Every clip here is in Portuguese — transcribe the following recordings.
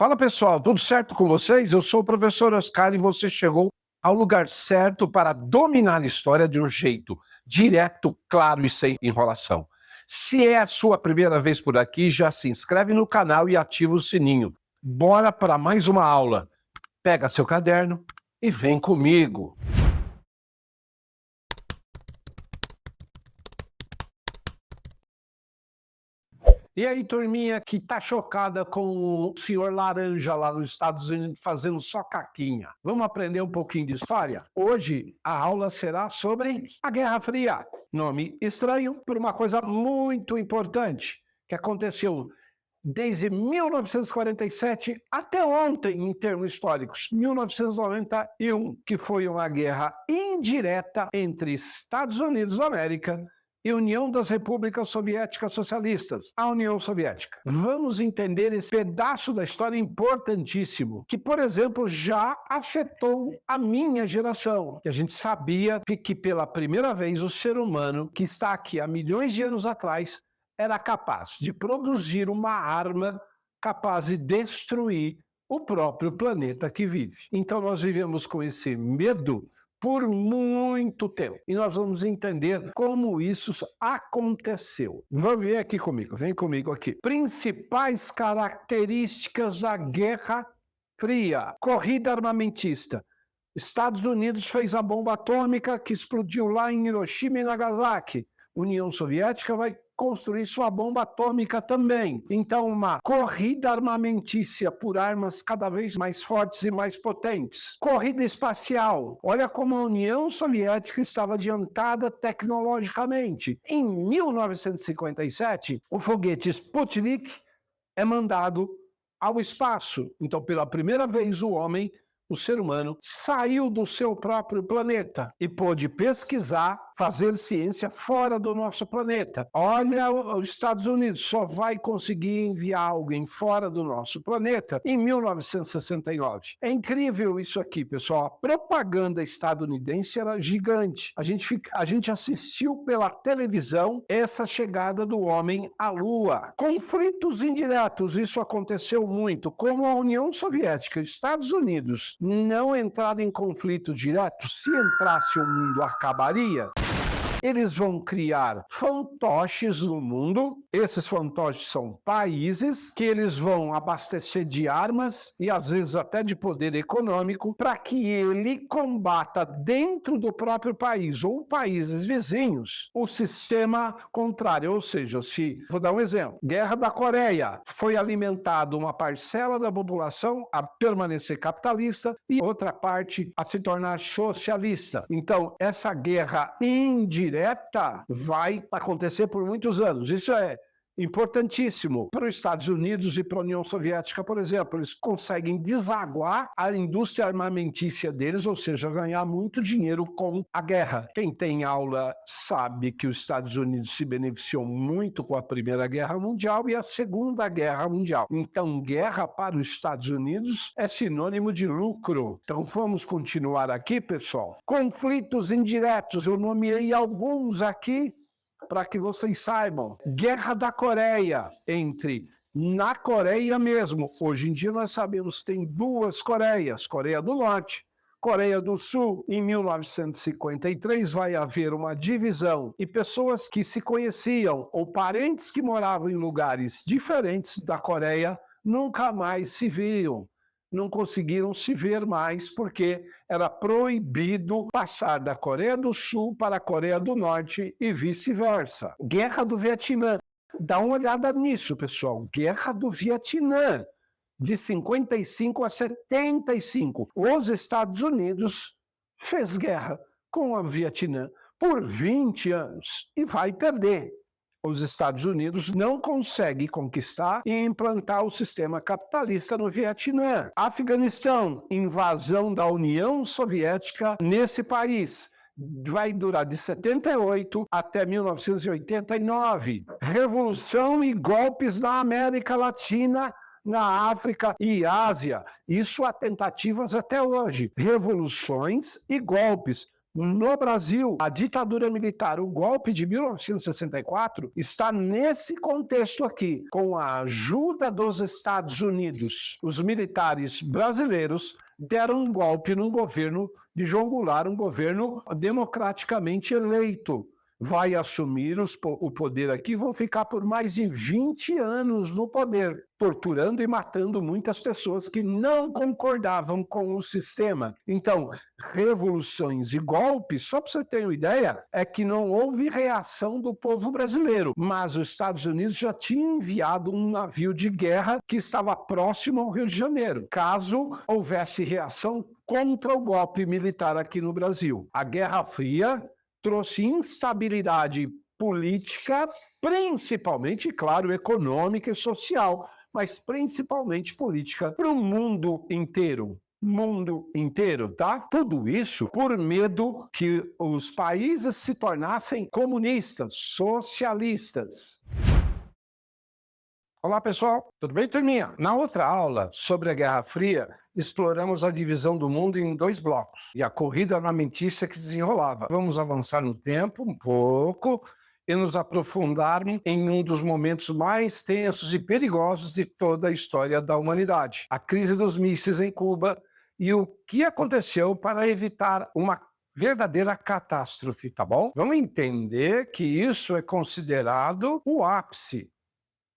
Fala pessoal, tudo certo com vocês? Eu sou o professor Oscar e você chegou ao lugar certo para dominar a história de um jeito direto, claro e sem enrolação. Se é a sua primeira vez por aqui, já se inscreve no canal e ativa o sininho. Bora para mais uma aula. Pega seu caderno e vem comigo. E aí, turminha que tá chocada com o senhor Laranja lá nos Estados Unidos fazendo só caquinha. Vamos aprender um pouquinho de história? Hoje a aula será sobre a Guerra Fria. Nome estranho por uma coisa muito importante que aconteceu desde 1947 até ontem, em termos históricos, 1991, que foi uma guerra indireta entre Estados Unidos da América e União das Repúblicas Soviéticas Socialistas, a União Soviética. Vamos entender esse pedaço da história importantíssimo, que, por exemplo, já afetou a minha geração. Que a gente sabia que pela primeira vez o ser humano, que está aqui há milhões de anos atrás, era capaz de produzir uma arma capaz de destruir o próprio planeta que vive. Então nós vivemos com esse medo por muito tempo. E nós vamos entender como isso aconteceu. Vamos ver aqui comigo, vem comigo aqui. Principais características da Guerra Fria. Corrida armamentista. Estados Unidos fez a bomba atômica que explodiu lá em Hiroshima e Nagasaki. União Soviética vai construir sua bomba atômica também. Então, uma corrida armamentícia por armas cada vez mais fortes e mais potentes. Corrida espacial. Olha como a União Soviética estava adiantada tecnologicamente. Em 1957, o foguete Sputnik é mandado ao espaço. Então, pela primeira vez, o ser humano, saiu do seu próprio planeta e pôde pesquisar, fazer ciência fora do nosso planeta. Olha, os Estados Unidos só vai conseguir enviar alguém fora do nosso planeta em 1969. É incrível isso aqui, pessoal. A propaganda estadunidense era gigante. A gente assistiu pela televisão essa chegada do homem à Lua. Conflitos indiretos, isso aconteceu muito. Como a União Soviética e os Estados Unidos não entraram em conflito direto, se entrasse o mundo acabaria. Eles vão criar fantoches no mundo. Esses fantoches são países que eles vão abastecer de armas e às vezes até de poder econômico para que ele combata dentro do próprio país ou países vizinhos o sistema contrário. Ou seja, vou dar um exemplo. Guerra da Coreia. Foi alimentado uma parcela da população a permanecer capitalista e outra parte a se tornar socialista. Então, essa guerra indireta vai acontecer por muitos anos. Isso é importantíssimo para os Estados Unidos e para a União Soviética, por exemplo. Eles conseguem desaguar a indústria armamentícia deles, ou seja, ganhar muito dinheiro com a guerra. Quem tem aula sabe que os Estados Unidos se beneficiou muito com a Primeira Guerra Mundial e a Segunda Guerra Mundial. Então, guerra para os Estados Unidos é sinônimo de lucro. Então, vamos continuar aqui, pessoal. Conflitos indiretos, eu nomeei alguns aqui, para que vocês saibam. Guerra da Coreia, na Coreia mesmo. Hoje em dia nós sabemos que tem duas Coreias, Coreia do Norte, Coreia do Sul. Em 1953 vai haver uma divisão e pessoas que se conheciam ou parentes que moravam em lugares diferentes da Coreia nunca mais se viam. Não conseguiram se ver mais porque era proibido passar da Coreia do Sul para a Coreia do Norte e vice-versa. Guerra do Vietnã. Dá uma olhada nisso, pessoal. Guerra do Vietnã, de 55 a 75. Os Estados Unidos fez guerra com o Vietnã por 20 anos e vai perder. Os Estados Unidos não conseguem conquistar e implantar o sistema capitalista no Vietnã. Afeganistão, invasão da União Soviética nesse país. Vai durar de 78 até 1989. Revolução e golpes na América Latina, na África e Ásia. Isso há tentativas até hoje. Revoluções e golpes. No Brasil, a ditadura militar, o golpe de 1964, está nesse contexto aqui, com a ajuda dos Estados Unidos. Os militares brasileiros deram um golpe no governo de João Goulart, um governo democraticamente eleito. Vai assumir o poder aqui, vão ficar por mais de 20 anos no poder, torturando e matando muitas pessoas que não concordavam com o sistema. Então, revoluções e golpes, só para você ter uma ideia, é que não houve reação do povo brasileiro, mas os Estados Unidos já tinham enviado um navio de guerra que estava próximo ao Rio de Janeiro, caso houvesse reação contra o golpe militar aqui no Brasil. A Guerra Fria trouxe instabilidade política, principalmente, claro, econômica e social, mas principalmente política para o mundo inteiro. Mundo inteiro, tá? Tudo isso por medo que os países se tornassem comunistas, socialistas. Olá, pessoal. Tudo bem, turminha? Na outra aula sobre a Guerra Fria, exploramos a divisão do mundo em 2 blocos e a corrida armamentícia que desenrolava. Vamos avançar no tempo um pouco e nos aprofundar em um dos momentos mais tensos e perigosos de toda a história da humanidade, a crise dos mísseis em Cuba e o que aconteceu para evitar uma verdadeira catástrofe, tá bom? Vamos entender que isso é considerado o ápice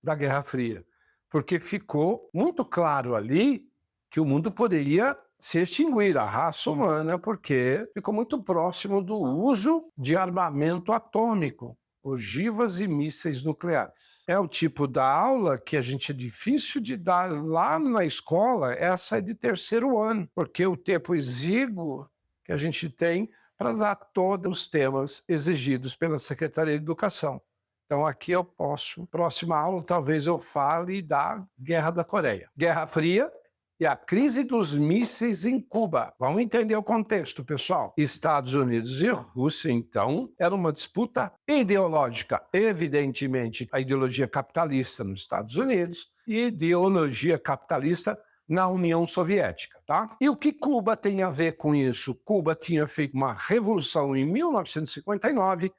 da Guerra Fria, porque ficou muito claro ali que o mundo poderia se extinguir, a raça humana, porque ficou muito próximo do uso de armamento atômico, ogivas e mísseis nucleares. É o tipo da aula que a gente é difícil de dar lá na escola, essa é de 3º ano, porque o tempo exíguo que a gente tem para dar todos os temas exigidos pela Secretaria de Educação. Então aqui eu posso, próxima aula, talvez eu fale da Guerra da Coreia. Guerra Fria e a crise dos mísseis em Cuba. Vamos entender o contexto, pessoal. Estados Unidos e Rússia, então, era uma disputa ideológica. Evidentemente, a ideologia capitalista nos Estados Unidos e ideologia capitalista na União Soviética, tá? E o que Cuba tem a ver com isso? Cuba tinha feito uma revolução em 1959,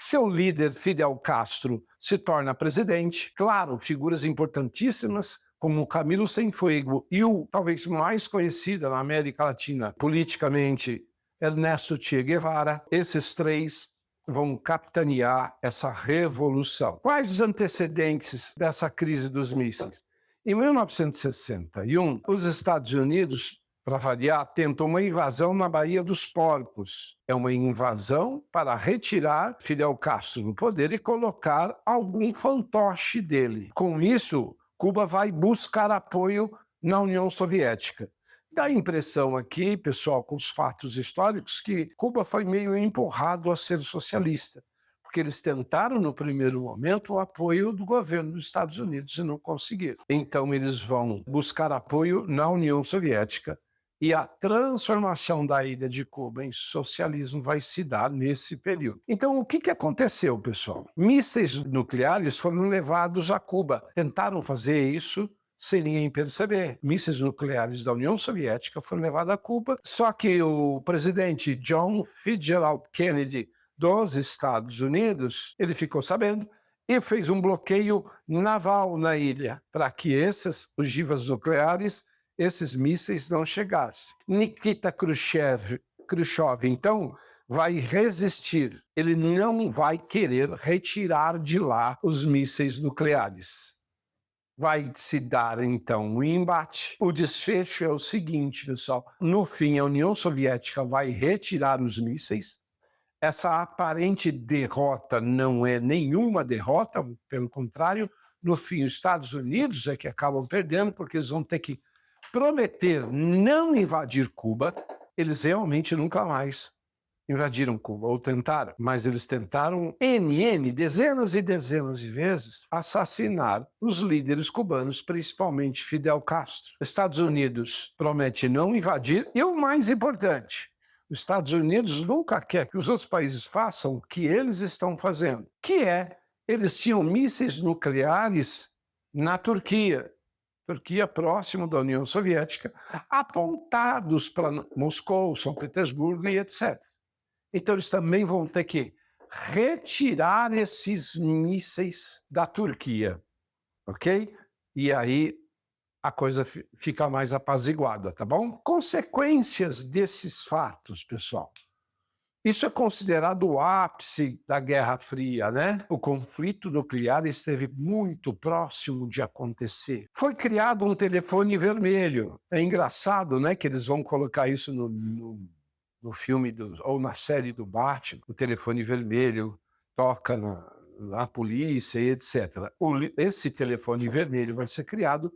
seu líder, Fidel Castro, se torna presidente. Claro, figuras importantíssimas, como Camilo Cienfuegos e o talvez mais conhecido na América Latina politicamente, Ernesto Che Guevara. Esses 3 vão capitanear essa revolução. Quais os antecedentes dessa crise dos mísseis? Em 1961, os Estados Unidos, para variar, tentam uma invasão na Baía dos Porcos. É uma invasão para retirar Fidel Castro do poder e colocar algum fantoche dele. Com isso, Cuba vai buscar apoio na União Soviética. Dá a impressão aqui, pessoal, com os fatos históricos, que Cuba foi meio empurrado a ser socialista, porque eles tentaram, no primeiro momento, o apoio do governo dos Estados Unidos e não conseguiram. Então, eles vão buscar apoio na União Soviética e a transformação da ilha de Cuba em socialismo vai se dar nesse período. Então, o que aconteceu, pessoal? Mísseis nucleares foram levados a Cuba. Tentaram fazer isso sem ninguém perceber. Mísseis nucleares da União Soviética foram levados a Cuba, só que o presidente John Fitzgerald Kennedy dos Estados Unidos, ele ficou sabendo e fez um bloqueio naval na ilha para que essas ogivas nucleares, esses mísseis não chegassem. Nikita Khrushchev, então, vai resistir. Ele não vai querer retirar de lá os mísseis nucleares. Vai se dar, então, um embate. O desfecho é o seguinte, pessoal. No fim, a União Soviética vai retirar os mísseis. Essa aparente derrota não é nenhuma derrota, pelo contrário, no fim, os Estados Unidos é que acabam perdendo, porque eles vão ter que prometer não invadir Cuba. Eles realmente nunca mais invadiram Cuba, ou tentaram, mas eles tentaram dezenas e dezenas de vezes, assassinar os líderes cubanos, principalmente Fidel Castro. Os Estados Unidos promete não invadir, e o mais importante, os Estados Unidos nunca quer que os outros países façam o que eles estão fazendo, que é, eles tinham mísseis nucleares na Turquia próximo da União Soviética, apontados para Moscou, São Petersburgo e etc. Então eles também vão ter que retirar esses mísseis da Turquia, ok? E aí a coisa fica mais apaziguada, tá bom? Consequências desses fatos, pessoal. Isso é considerado o ápice da Guerra Fria, né? O conflito nuclear esteve muito próximo de acontecer. Foi criado um telefone vermelho. É engraçado, né, que eles vão colocar isso no filme ou na série do Batman. O telefone vermelho toca na polícia e etc. Esse telefone vermelho vai ser criado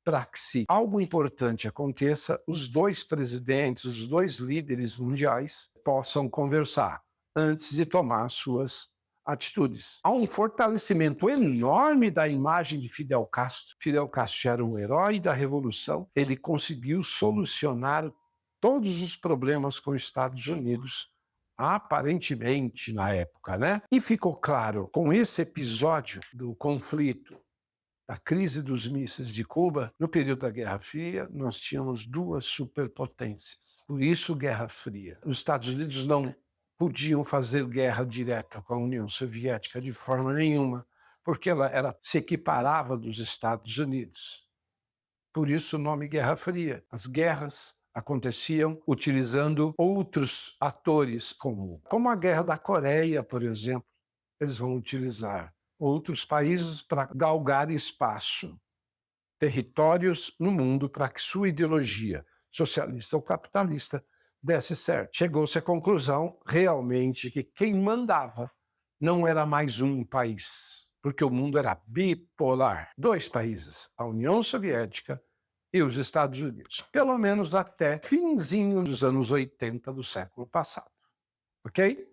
para que, se algo importante aconteça, os dois presidentes, os dois líderes mundiais possam conversar antes de tomar suas atitudes. Há um fortalecimento enorme da imagem de Fidel Castro. Fidel Castro era um herói da Revolução. Ele conseguiu solucionar todos os problemas com os Estados Unidos, aparentemente, na época, né? E ficou claro, com esse episódio do conflito, a crise dos mísseis de Cuba, no período da Guerra Fria, nós tínhamos duas superpotências. Por isso, Guerra Fria. Os Estados Unidos não podiam fazer guerra direta com a União Soviética de forma nenhuma, porque ela se equiparava dos Estados Unidos. Por isso o nome Guerra Fria. As guerras aconteciam utilizando outros atores, como a Guerra da Coreia, por exemplo. Eles vão utilizar outros países para galgar espaço, territórios no mundo, para que sua ideologia socialista ou capitalista desse certo. Chegou-se à conclusão, realmente, que quem mandava não era mais um país, porque o mundo era bipolar. Dois países, a União Soviética e os Estados Unidos, pelo menos até finzinho dos anos 80 do século passado. Ok?